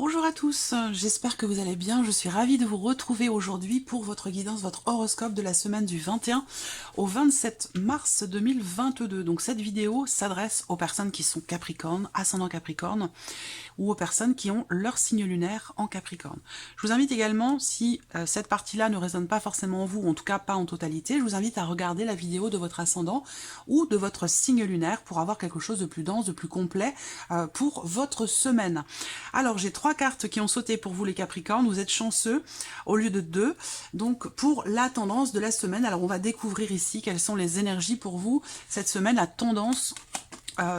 Bonjour à tous, j'espère que vous allez bien. Je suis ravie de vous retrouver aujourd'hui pour votre guidance, votre horoscope de la semaine du 21 au 27 mars 2022. Donc cette vidéo s'adresse aux personnes qui sont Capricorne, ascendant Capricorne, ou aux personnes qui ont leur signe lunaire en Capricorne. Je vous invite également, si cette partie-là ne résonne pas forcément en vous, ou en tout cas pas en totalité, je vous invite à regarder la vidéo de votre ascendant ou de votre signe lunaire pour avoir quelque chose de plus dense, de plus complet pour votre semaine. Alors j'ai 3 cartes qui ont sauté pour vous les Capricornes, vous êtes chanceux au lieu de 2, donc pour la tendance de la semaine. Alors on va découvrir ici quelles sont les énergies pour vous cette semaine, la tendance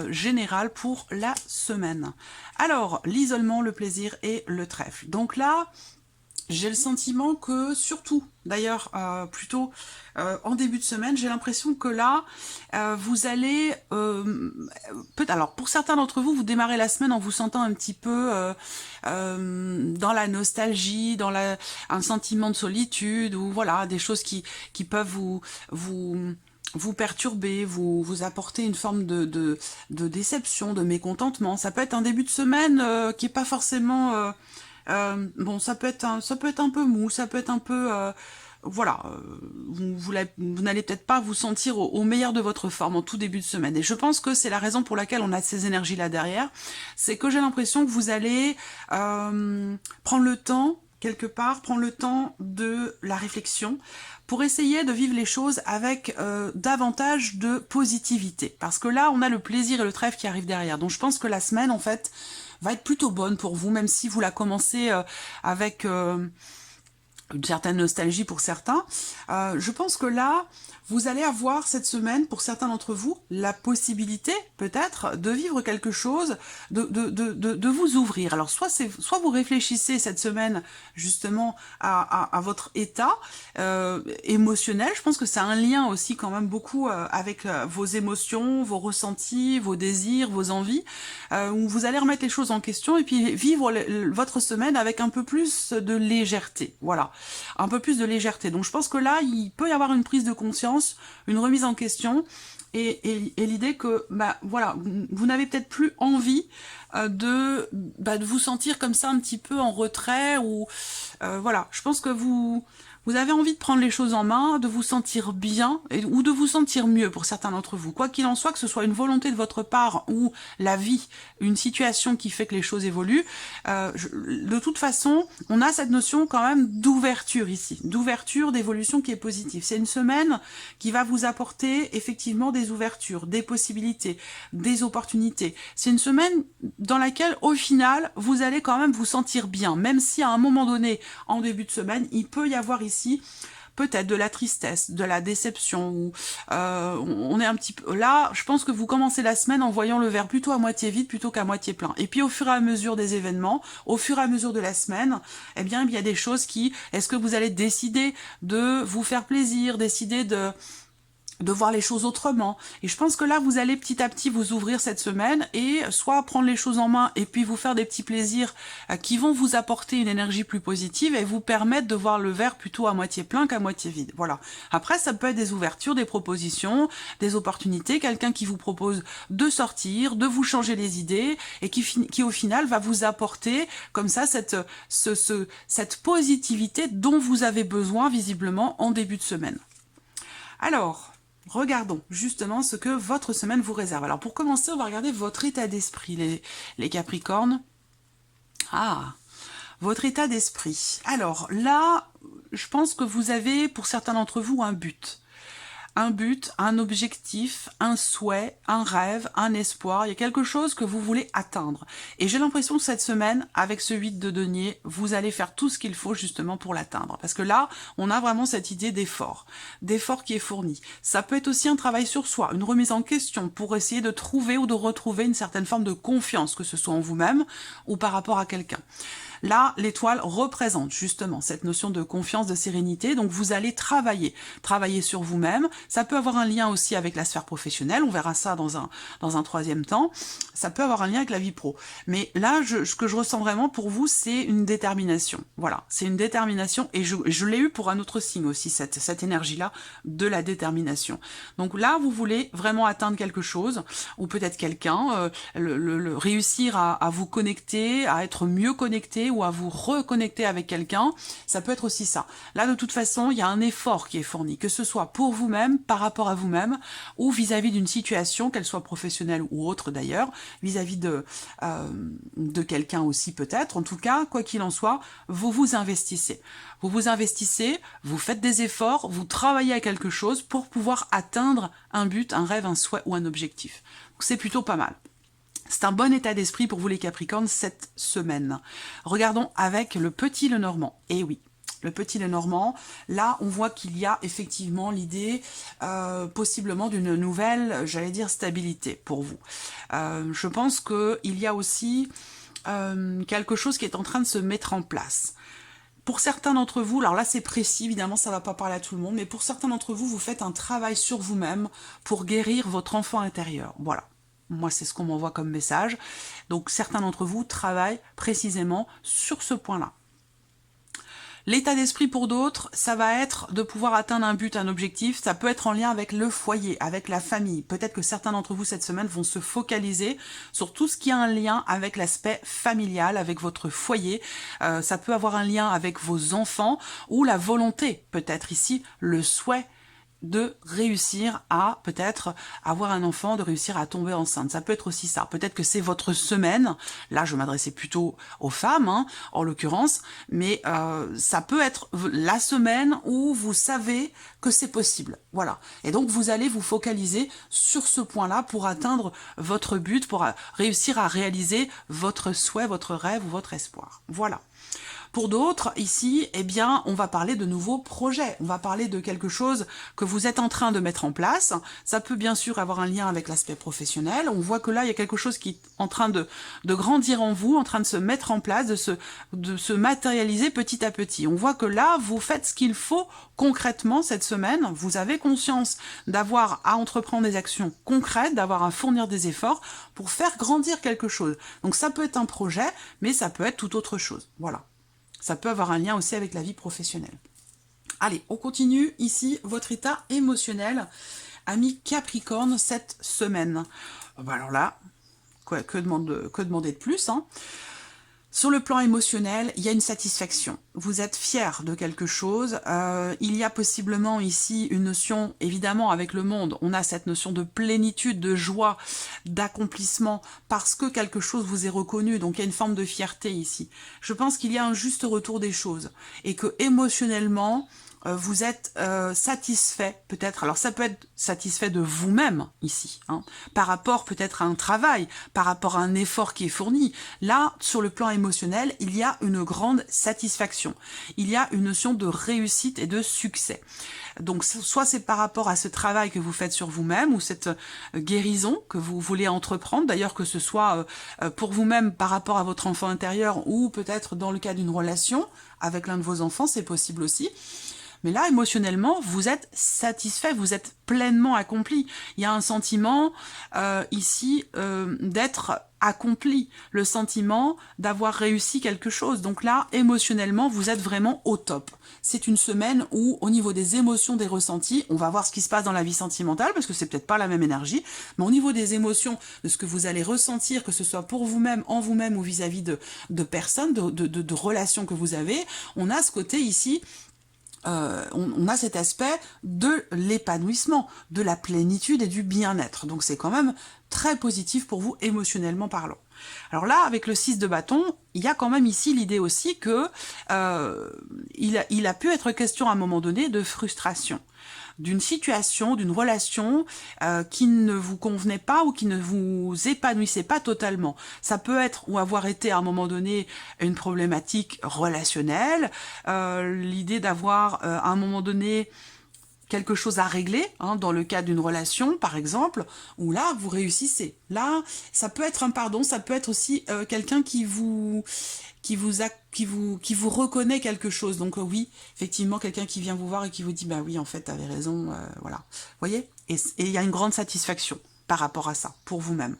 générale pour la semaine. Alors l'isolement, le plaisir et le trèfle. Donc là, j'ai le sentiment que, surtout, d'ailleurs, plutôt en début de semaine, j'ai l'impression que là, vous allez... alors, pour certains d'entre vous, vous démarrez la semaine en vous sentant un petit peu dans la nostalgie, dans un sentiment de solitude, ou voilà, des choses qui peuvent vous perturber, vous apporter une forme de déception, de mécontentement. Ça peut être un début de semaine qui est pas forcément... bon, ça peut être un peu mou, ça peut être un peu... voilà, vous n'allez peut-être pas vous sentir au meilleur de votre forme en tout début de semaine. Et je pense que c'est la raison pour laquelle on a ces énergies-là derrière. C'est que j'ai l'impression que vous allez prendre le temps, quelque part, prendre le temps de la réflexion pour essayer de vivre les choses avec davantage de positivité. Parce que là, on a le plaisir et le trèfle qui arrivent derrière. Donc je pense que la semaine, en fait, va être plutôt bonne pour vous, même si vous la commencez avec une certaine nostalgie pour certains. Je pense que là, vous allez avoir cette semaine, pour certains d'entre vous, la possibilité, peut-être, de vivre quelque chose, de vous ouvrir. Alors, soit vous réfléchissez cette semaine, justement, à votre état émotionnel. Je pense que ça a un lien aussi, quand même, beaucoup avec vos émotions, vos ressentis, vos désirs, vos envies, où vous allez remettre les choses en question et puis vivre votre semaine avec un peu plus de légèreté. Voilà, un peu plus de légèreté. Donc, je pense que là, il peut y avoir une prise de conscience, une remise en question et l'idée que voilà, vous n'avez peut-être plus envie de vous sentir comme ça un petit peu en retrait ou voilà, je pense que vous avez envie de prendre les choses en main, de vous sentir bien ou de vous sentir mieux pour certains d'entre vous. Quoi qu'il en soit, que ce soit une volonté de votre part ou la vie, une situation qui fait que les choses évoluent, de toute façon, on a cette notion quand même d'ouverture ici, d'ouverture, d'évolution qui est positive. C'est une semaine qui va vous apporter effectivement des ouvertures, des possibilités, des opportunités. C'est une semaine dans laquelle, au final, vous allez quand même vous sentir bien, même si à un moment donné, en début de semaine, il peut y avoir ici peut-être de la tristesse, de la déception, ou on est un petit peu... Là, je pense que vous commencez la semaine en voyant le verre plutôt à moitié vide plutôt qu'à moitié plein. Et puis au fur et à mesure des événements, au fur et à mesure de la semaine, eh bien, il y a des choses qui... Est-ce que vous allez décider de vous faire plaisir, décider de voir les choses autrement. Et je pense que là, vous allez petit à petit vous ouvrir cette semaine et soit prendre les choses en main et puis vous faire des petits plaisirs qui vont vous apporter une énergie plus positive et vous permettre de voir le verre plutôt à moitié plein qu'à moitié vide. Voilà. Après, ça peut être des ouvertures, des propositions, des opportunités, quelqu'un qui vous propose de sortir, de vous changer les idées et qui au final va vous apporter comme ça cette positivité dont vous avez besoin visiblement en début de semaine. Alors, regardons justement ce que votre semaine vous réserve. Alors pour commencer, on va regarder votre état d'esprit, les Capricornes. Ah, votre état d'esprit. Alors là, je pense que vous avez, pour certains d'entre vous, un but. Un but, un objectif, un souhait, un rêve, un espoir. Il y a quelque chose que vous voulez atteindre. Et j'ai l'impression que cette semaine, avec ce 8 de denier, vous allez faire tout ce qu'il faut justement pour l'atteindre. Parce que là, on a vraiment cette idée d'effort qui est fourni. Ça peut être aussi un travail sur soi, une remise en question pour essayer de trouver ou de retrouver une certaine forme de confiance, que ce soit en vous-même ou par rapport à quelqu'un. Là, l'étoile représente justement cette notion de confiance, de sérénité. Donc, vous allez travailler sur vous-même. Ça peut avoir un lien aussi avec la sphère professionnelle. On verra ça dans un troisième temps. Ça peut avoir un lien avec la vie pro. Mais là, ce que je ressens vraiment pour vous, c'est une détermination. Voilà, c'est une détermination. Et je l'ai eu pour un autre signe aussi, cette énergie-là de la détermination. Donc là, vous voulez vraiment atteindre quelque chose, ou peut-être quelqu'un, réussir à vous connecter, à être mieux connecté, ou à vous reconnecter avec quelqu'un. Ça peut être aussi ça. Là, de toute façon, il y a un effort qui est fourni, que ce soit pour vous-même, par rapport à vous-même, ou vis-à-vis d'une situation, qu'elle soit professionnelle ou autre d'ailleurs, vis-à-vis de quelqu'un aussi peut-être. En tout cas, quoi qu'il en soit, vous vous investissez. Vous vous investissez, vous faites des efforts, vous travaillez à quelque chose pour pouvoir atteindre un but, un rêve, un souhait ou un objectif. Donc c'est plutôt pas mal. C'est un bon état d'esprit pour vous les Capricornes cette semaine. Regardons avec le petit Lenormand. Et oui, le petit Lenormand, là on voit qu'il y a effectivement l'idée possiblement d'une nouvelle, j'allais dire, stabilité pour vous. Je pense qu'il y a aussi quelque chose qui est en train de se mettre en place. Pour certains d'entre vous, alors là c'est précis, évidemment ça ne va pas parler à tout le monde, mais pour certains d'entre vous, vous faites un travail sur vous-même pour guérir votre enfant intérieur. Voilà. Moi, c'est ce qu'on m'envoie comme message. Donc, certains d'entre vous travaillent précisément sur ce point-là. L'état d'esprit pour d'autres, ça va être de pouvoir atteindre un but, un objectif. Ça peut être en lien avec le foyer, avec la famille. Peut-être que certains d'entre vous cette semaine vont se focaliser sur tout ce qui a un lien avec l'aspect familial, avec votre foyer. Ça peut avoir un lien avec vos enfants ou la volonté, peut-être ici, le souhait de réussir à peut-être avoir un enfant, de réussir à tomber enceinte. Ça peut être aussi ça. Peut-être que c'est votre semaine. Là, je m'adressais plutôt aux femmes, hein, en l'occurrence. Mais ça peut être la semaine où vous savez que c'est possible. Voilà. Et donc, vous allez vous focaliser sur ce point-là pour atteindre votre but, pour réussir à réaliser votre souhait, votre rêve ou votre espoir. Voilà. Pour d'autres, ici, eh bien, on va parler de nouveaux projets. On va parler de quelque chose que vous êtes en train de mettre en place. Ça peut bien sûr avoir un lien avec l'aspect professionnel. On voit que là, il y a quelque chose qui est en train de grandir en vous, en train de se mettre en place, de se matérialiser petit à petit. On voit que là, vous faites ce qu'il faut concrètement cette semaine. Vous avez conscience d'avoir à entreprendre des actions concrètes, d'avoir à fournir des efforts pour faire grandir quelque chose. Donc ça peut être un projet, mais ça peut être tout autre chose. Voilà. Ça peut avoir un lien aussi avec la vie professionnelle. Allez, on continue ici votre état émotionnel, ami Capricorne, cette semaine. Alors là, que demander de plus, hein. Sur le plan émotionnel, il y a une satisfaction. Vous êtes fier de quelque chose. Il y a possiblement ici une notion, évidemment avec le monde, on a cette notion de plénitude, de joie, d'accomplissement, parce que quelque chose vous est reconnu. Donc il y a une forme de fierté ici. Je pense qu'il y a un juste retour des choses et que émotionnellement, vous êtes satisfait peut-être, alors ça peut être satisfait de vous-même ici, hein, par rapport peut-être à un travail, par rapport à un effort qui est fourni. Là, sur le plan émotionnel, il y a une grande satisfaction. Il y a une notion de réussite et de succès. Donc soit c'est par rapport à ce travail que vous faites sur vous-même ou cette guérison que vous voulez entreprendre, d'ailleurs que ce soit pour vous-même par rapport à votre enfant intérieur ou peut-être dans le cas d'une relation avec l'un de vos enfants, c'est possible aussi. Mais là, émotionnellement, vous êtes satisfait, vous êtes pleinement accompli. Il y a un sentiment ici d'être accompli, le sentiment d'avoir réussi quelque chose. Donc là, émotionnellement, vous êtes vraiment au top. C'est une semaine où, au niveau des émotions, des ressentis, on va voir ce qui se passe dans la vie sentimentale, parce que c'est peut-être pas la même énergie, mais au niveau des émotions, de ce que vous allez ressentir, que ce soit pour vous-même, en vous-même ou vis-à-vis de personnes, de relations que vous avez, on a ce côté ici. On a cet aspect de l'épanouissement, de la plénitude et du bien-être. Donc c'est quand même très positif pour vous émotionnellement parlant. Alors là, avec le 6 de bâton, il y a quand même ici l'idée aussi que il a pu être question à un moment donné de frustration, d'une situation, d'une relation qui ne vous convenait pas ou qui ne vous épanouissait pas totalement. Ça peut être ou avoir été à un moment donné une problématique relationnelle, l'idée d'avoir à un moment donné quelque chose à régler, hein, dans le cadre d'une relation, par exemple, où là, vous réussissez. Là, ça peut être un pardon, ça peut être aussi quelqu'un qui vous reconnaît quelque chose. Donc oui, effectivement, quelqu'un qui vient vous voir et qui vous dit, bah oui, en fait, t'avais raison, voilà. Vous voyez? Et il y a une grande satisfaction par rapport à ça, pour vous-même.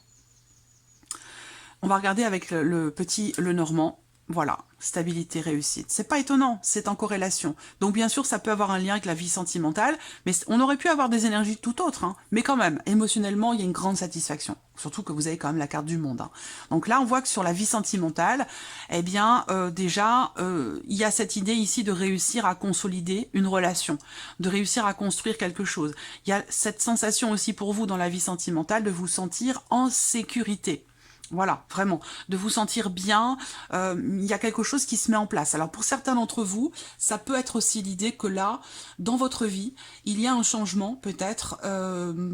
On va regarder avec le petit Lenormand. Voilà, stabilité, réussite. C'est pas étonnant, c'est en corrélation. Donc bien sûr, ça peut avoir un lien avec la vie sentimentale, mais on aurait pu avoir des énergies tout autres. Hein. Mais quand même, émotionnellement, il y a une grande satisfaction. Surtout que vous avez quand même la carte du monde. Hein. Donc là, on voit que sur la vie sentimentale, eh bien, déjà, il y a cette idée ici de réussir à consolider une relation, de réussir à construire quelque chose. Il y a cette sensation aussi pour vous dans la vie sentimentale de vous sentir en sécurité. Voilà, vraiment, de vous sentir bien, il y a quelque chose qui se met en place. Alors pour certains d'entre vous, ça peut être aussi l'idée que là, dans votre vie, il y a un changement peut-être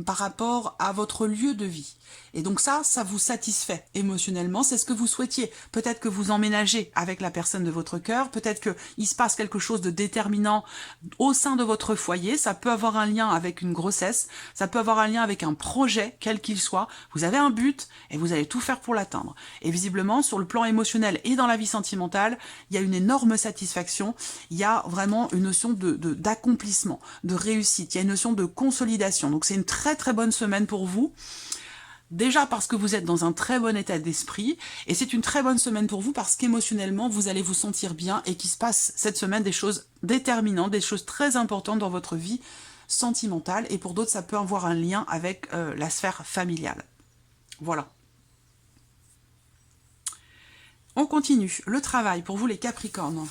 par rapport à votre lieu de vie. Et donc ça vous satisfait émotionnellement, c'est ce que vous souhaitiez. Peut-être que vous emménagez avec la personne de votre cœur, peut-être qu'il se passe quelque chose de déterminant au sein de votre foyer, ça peut avoir un lien avec une grossesse, ça peut avoir un lien avec un projet, quel qu'il soit. Vous avez un but et vous allez tout faire pour l'atteindre. Et visiblement, sur le plan émotionnel et dans la vie sentimentale, il y a une énorme satisfaction, il y a vraiment une notion d'accomplissement, de réussite, il y a une notion de consolidation. Donc c'est une très très bonne semaine pour vous. Déjà parce que vous êtes dans un très bon état d'esprit, et c'est une très bonne semaine pour vous parce qu'émotionnellement, vous allez vous sentir bien et qu'il se passe cette semaine des choses déterminantes, des choses très importantes dans votre vie sentimentale, et pour d'autres, ça peut avoir un lien avec la sphère familiale. Voilà. On continue. Le travail, pour vous les Capricornes.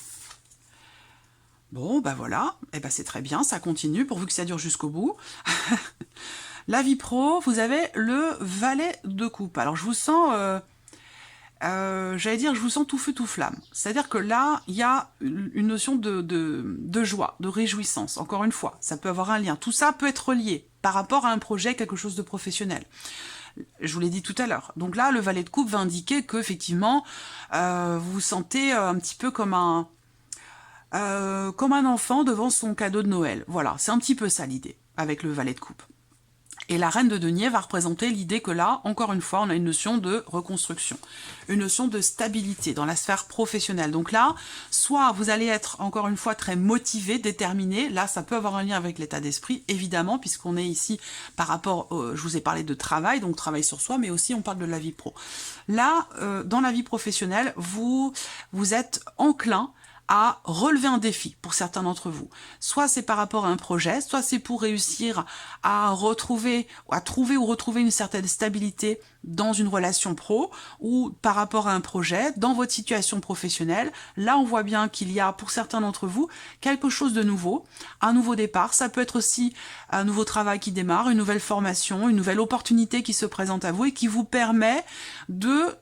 Bon, ben voilà, eh ben c'est très bien, ça continue, pourvu que ça dure jusqu'au bout. La vie pro, vous avez le valet de coupe. Alors je vous sens, j'allais dire, je vous sens tout feu tout flamme. C'est-à-dire que là, il y a une notion de joie, de réjouissance. Encore une fois, ça peut avoir un lien. Tout ça peut être lié par rapport à un projet, quelque chose de professionnel. Je vous l'ai dit tout à l'heure. Donc là, le valet de coupe va indiquer qu'effectivement, vous vous sentez un petit peu comme un enfant devant son cadeau de Noël. Voilà, c'est un petit peu ça l'idée avec le valet de coupe. Et la reine de denier va représenter l'idée que là, encore une fois, on a une notion de reconstruction, une notion de stabilité dans la sphère professionnelle. Donc là, soit vous allez être, encore une fois, très motivé, déterminé. Là, ça peut avoir un lien avec l'état d'esprit, évidemment, puisqu'on est ici par rapport, je vous ai parlé de travail, donc travail sur soi, mais aussi on parle de la vie pro. Là, dans la vie professionnelle, vous êtes enclin à relever un défi pour certains d'entre vous. Soit c'est par rapport à un projet, soit c'est pour réussir à trouver ou retrouver une certaine stabilité dans une relation pro ou par rapport à un projet, dans votre situation professionnelle. Là, on voit bien qu'il y a pour certains d'entre vous quelque chose de nouveau, un nouveau départ. Ça peut être aussi un nouveau travail qui démarre, une nouvelle formation, une nouvelle opportunité qui se présente à vous et qui vous permet de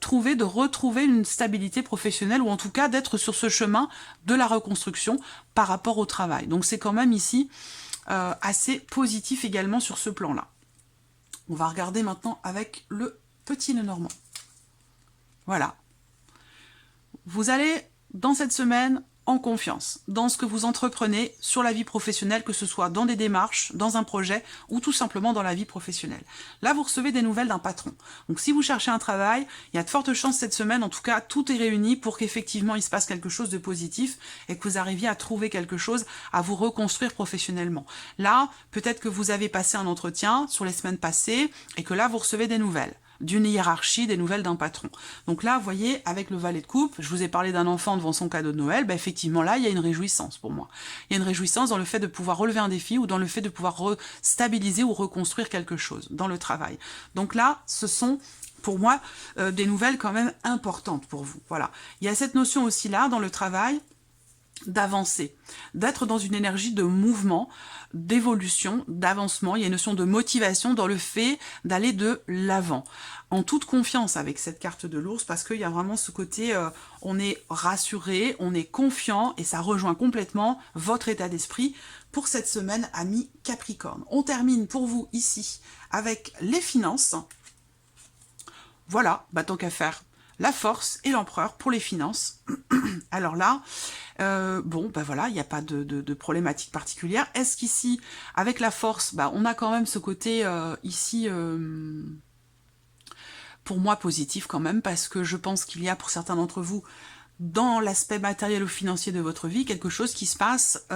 retrouver une stabilité professionnelle ou en tout cas d'être sur ce chemin de la reconstruction par rapport au travail. Donc c'est quand même ici assez positif également sur ce plan-là. On va regarder maintenant avec le petit Lenormand. Voilà. Vous allez, dans cette semaine, en confiance, dans ce que vous entreprenez sur la vie professionnelle, que ce soit dans des démarches, dans un projet, ou tout simplement dans la vie professionnelle. Là, vous recevez des nouvelles d'un patron. Donc, si vous cherchez un travail, il y a de fortes chances cette semaine, en tout cas, tout est réuni pour qu'effectivement, il se passe quelque chose de positif et que vous arriviez à trouver quelque chose, à vous reconstruire professionnellement. Là, peut-être que vous avez passé un entretien sur les semaines passées et que là, vous recevez des nouvelles d'une hiérarchie, des nouvelles d'un patron. Donc là, vous voyez, avec le valet de coupe, je vous ai parlé d'un enfant devant son cadeau de Noël, ben effectivement, là, il y a une réjouissance pour moi. Il y a une réjouissance dans le fait de pouvoir relever un défi ou dans le fait de pouvoir stabiliser ou reconstruire quelque chose dans le travail. Donc là, ce sont pour moi des nouvelles quand même importantes pour vous. Voilà. Il y a cette notion aussi là, dans le travail, d'avancer, d'être dans une énergie de mouvement, d'évolution, d'avancement. Il y a une notion de motivation dans le fait d'aller de l'avant, en toute confiance avec cette carte de l'ours, parce qu'il y a vraiment ce côté, on est rassuré, on est confiant, et ça rejoint complètement votre état d'esprit pour cette semaine, amis Capricorne. On termine pour vous ici avec les finances. Voilà, bah tant qu'à faire. La force et l'empereur pour les finances. Alors là, Bon, ben voilà, il n'y a pas de problématique particulière. Est-ce qu'ici, avec la force, on a quand même ce côté ici, pour moi, positif quand même, parce que je pense qu'il y a pour certains d'entre vous, dans l'aspect matériel ou financier de votre vie, quelque chose qui se passe,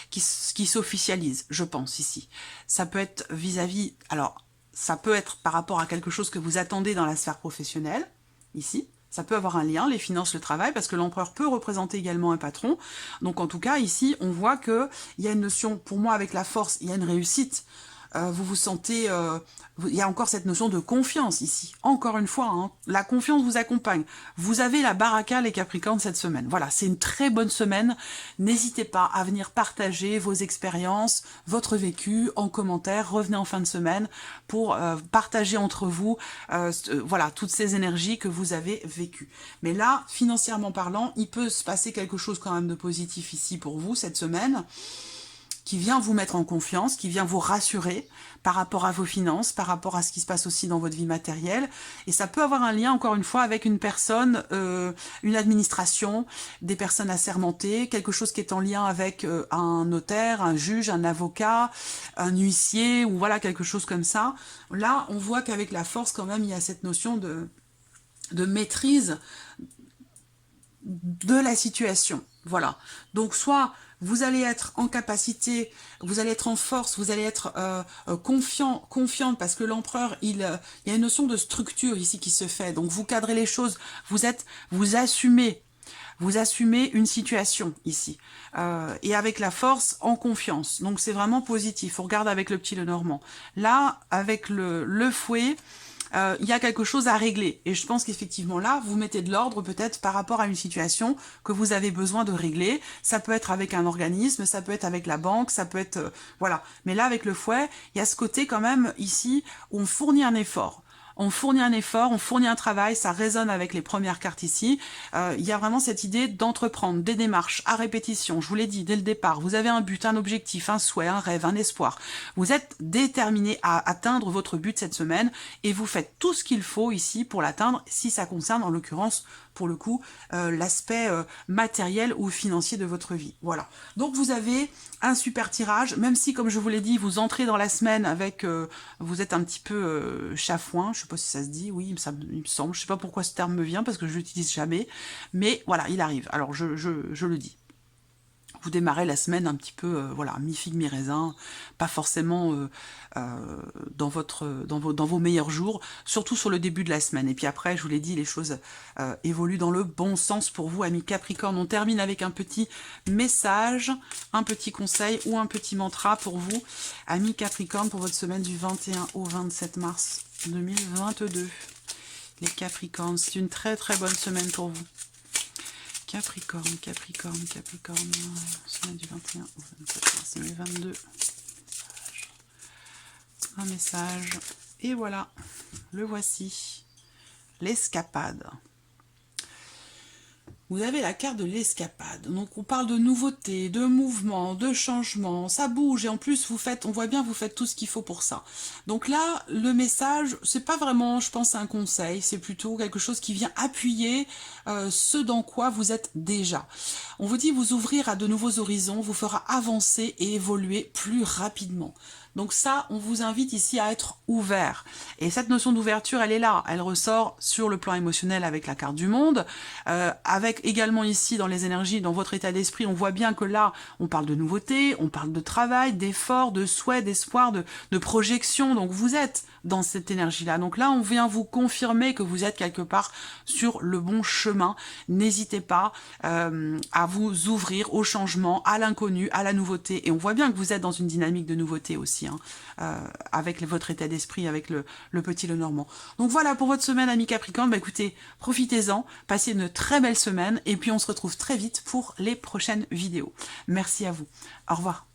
qui s'officialise, je pense, ici. Ça peut être vis-à-vis, alors, ça peut être par rapport à quelque chose que vous attendez dans la sphère professionnelle, ici. Ça peut avoir un lien, les finances, le travail, parce que l'empereur peut représenter également un patron. Donc en tout cas, ici, on voit qu'il y a une notion, pour moi, avec la force, il y a une réussite. Vous vous sentez... il y a encore cette notion de confiance ici. Encore une fois, hein, la confiance vous accompagne. Vous avez la baraka, les Capricornes, cette semaine. Voilà, c'est une très bonne semaine. N'hésitez pas à venir partager vos expériences, votre vécu en commentaire. Revenez en fin de semaine pour partager entre vous voilà, toutes ces énergies que vous avez vécues. Mais là, financièrement parlant, il peut se passer quelque chose quand même de positif ici pour vous cette semaine, qui vient vous mettre en confiance, qui vient vous rassurer par rapport à vos finances, par rapport à ce qui se passe aussi dans votre vie matérielle. Et ça peut avoir un lien, encore une fois, avec une personne, une administration, des personnes assermentées, quelque chose qui est en lien avec un notaire, un juge, un avocat, un huissier, ou voilà, quelque chose comme ça. Là, on voit qu'avec la force, quand même, il y a cette notion de maîtrise de la situation. Voilà. Donc, soit vous allez être en capacité, vous allez être en force, vous allez être confiante, parce que l'empereur, il y a une notion de structure ici qui se fait. Donc, vous cadrez les choses, vous assumez une situation ici. Et avec la force, en confiance. Donc, c'est vraiment positif. On regarde avec le petit Lenormand. Là, avec le fouet, il y a quelque chose à régler. Et je pense qu'effectivement là, vous mettez de l'ordre peut-être par rapport à une situation que vous avez besoin de régler. Ça peut être avec un organisme, ça peut être avec la banque, ça peut être... voilà. Mais là, avec le fouet, il y a ce côté quand même ici où on fournit un effort. On fournit un effort, on fournit un travail, ça résonne avec les premières cartes ici. Il y a vraiment cette idée d'entreprendre des démarches à répétition. Je vous l'ai dit dès le départ, vous avez un but, un objectif, un souhait, un rêve, un espoir. Vous êtes déterminé à atteindre votre but cette semaine et vous faites tout ce qu'il faut ici pour l'atteindre, si ça concerne en l'occurrence, pour le coup, l'aspect matériel ou financier de votre vie. Voilà. Donc vous avez un super tirage, même si, comme je vous l'ai dit, vous entrez dans la semaine avec... vous êtes un petit peu chafouin, je sais pas si ça se dit, oui, il me semble, je sais pas pourquoi ce terme me vient, parce que je l'utilise jamais, mais voilà, il arrive. Alors je le dis. Vous démarrez la semaine un petit peu, voilà, mi-figue, mi-raisin, pas forcément dans vos meilleurs jours, surtout sur le début de la semaine. Et puis après, je vous l'ai dit, les choses évoluent dans le bon sens pour vous, amis Capricorne. On termine avec un petit message, un petit conseil ou un petit mantra pour vous, amis Capricorne, pour votre semaine du 21 au 27 mars 2022. Les Capricornes, c'est une très très bonne semaine pour vous. Capricorne, semaine du 21 au 27 mars 2022. Un message. Et voilà, le voici. L'escapade. Vous avez la carte de l'escapade. Donc on parle de nouveautés, de mouvements, de changements, ça bouge et en plus on voit bien vous faites tout ce qu'il faut pour ça. Donc là, le message, c'est pas vraiment, je pense, un conseil, c'est plutôt quelque chose qui vient appuyer ce dans quoi vous êtes déjà. On vous dit vous ouvrir à de nouveaux horizons, vous fera avancer et évoluer plus rapidement. Donc ça, on vous invite ici à être ouvert. Et cette notion d'ouverture, elle est là. Elle ressort sur le plan émotionnel avec la carte du monde. Avec également ici, dans les énergies, dans votre état d'esprit, on voit bien que là, on parle de nouveauté, on parle de travail, d'effort, de souhait, d'espoir, de projection. Donc vous êtes dans cette énergie-là. Donc là, on vient vous confirmer que vous êtes quelque part sur le bon chemin. N'hésitez pas à vous ouvrir au changement, à l'inconnu, à la nouveauté. Et on voit bien que vous êtes dans une dynamique de nouveauté aussi, hein, avec votre état d'esprit, avec le petit Lenormand. Donc voilà pour votre semaine, amis Capricorne. Bah écoutez, profitez-en, passez une très belle semaine et puis on se retrouve très vite pour les prochaines vidéos. Merci à vous. Au revoir.